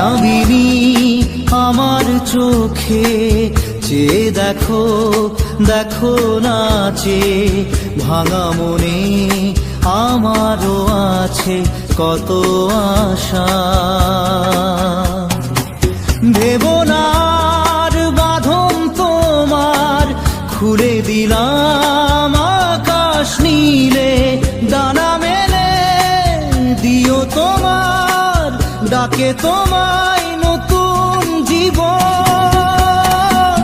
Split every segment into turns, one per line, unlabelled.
মায়াবিনী আমার চোখে চেয়ে দেখো দেখো নাচে ভাঙা মনে আমারও আছে কত আশা। ভেবনার বাঁধন তোমার খুলে দিলাম আকাশ নীলে, ডানা মেলে দিও তোমার ডাকে তোমায় নতুন জীবন।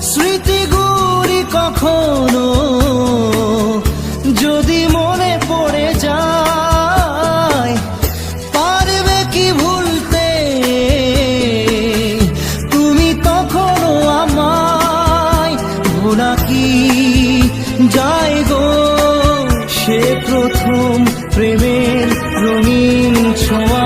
স্মৃতিগুলি কখনো যদি মনে পড়ে যায়, পারবে কি ভুলতে তুমি তখনও আমায়? ভোলা কি যায় গো সে প্রথম প্রেমের রঙিন ছোঁয়া।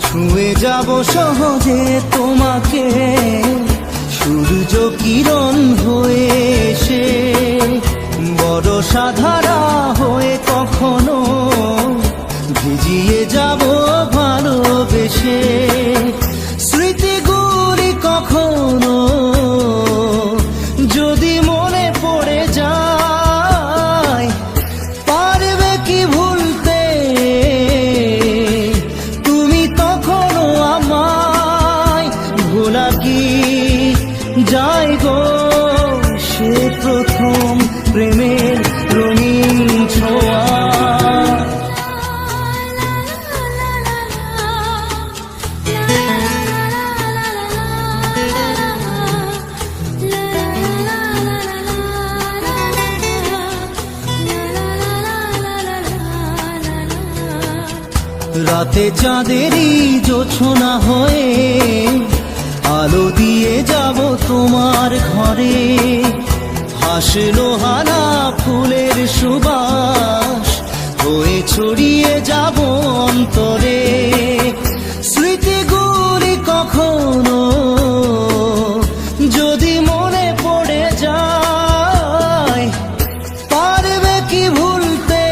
ছুঁয়ে যাব সহজে তোমাকে সূর্য কিরণ হয়ে এসে, বরষা ধারা হয়ে কখনো ভিজিয়ে যাব ভালোবেসে। স্মৃতিগুলি কখনো যদি মনে পড়ে যায়, পারবে কি ভুলতে তুমি তখনও আমায়? ভোলা কি যায় গো সে প্রথম প্রেমের রঙিন ছোঁয়া। রাতে চাঁদেরই জোছনা হয়ে আলো দিয়ে যাব তোমার ঘরে, হাসলো হানা ফুলের সুবাস হয়ে ছড়িয়ে যাব অন্তরে। স্মৃতিগুলি কখনো যদি মনে পড়ে যায়, পারবে কি ভুলতে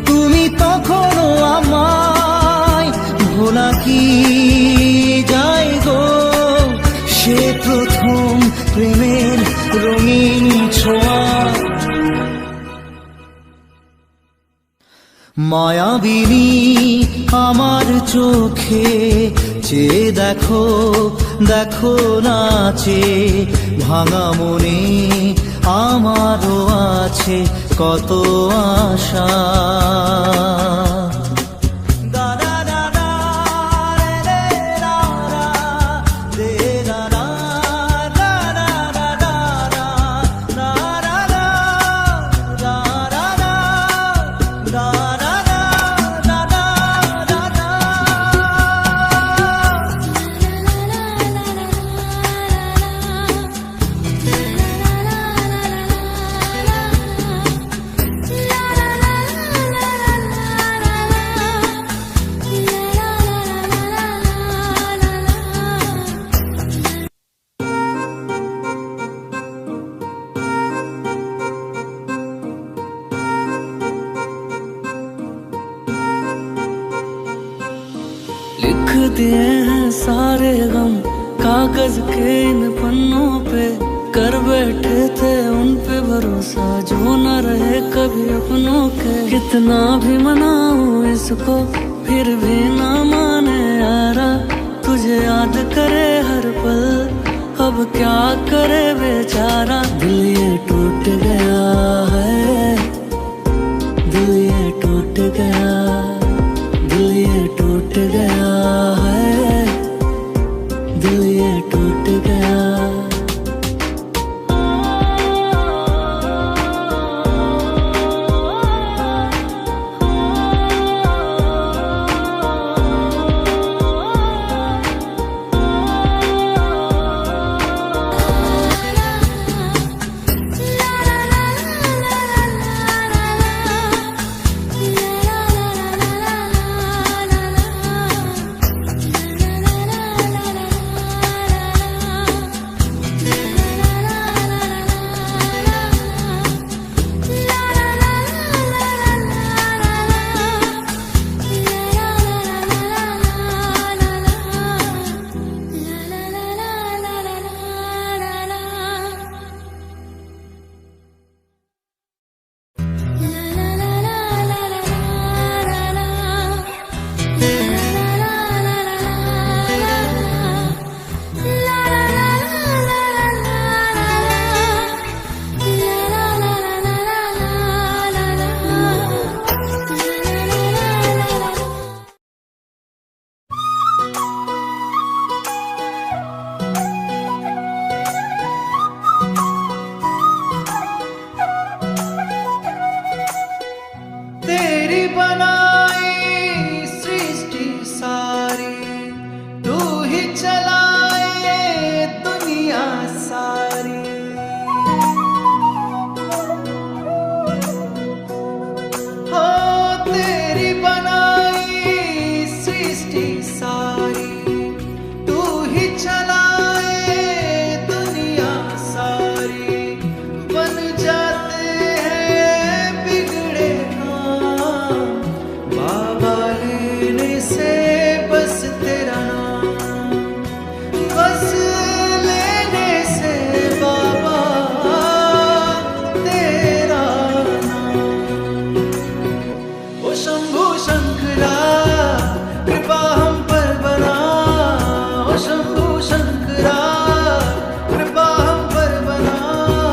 তুমি তখনও আমায়? ভোলা কি যায় গো সে প্রথম প্রেমের রঙিন ছোঁয়া। মায়াবিনী আমার চোখে চেয়ে দেখো দেখো নাচে ভাঙা মনে আমারও আছে কত আশা।
लिख दिए हैं सारे गम कागज के इन पन्नों पे, कर बैठे थे उन पे भरोसा जो न रहे कभी अपनों के। कितना भी मनाऊं इसको फिर भी ना माने यारा, तुझे याद करे हर पल अब क्या करे बेचारा। दिल ये टूट गया है, दिल ये टूट गया, दिल ये टूट गया है, दिल ये टूट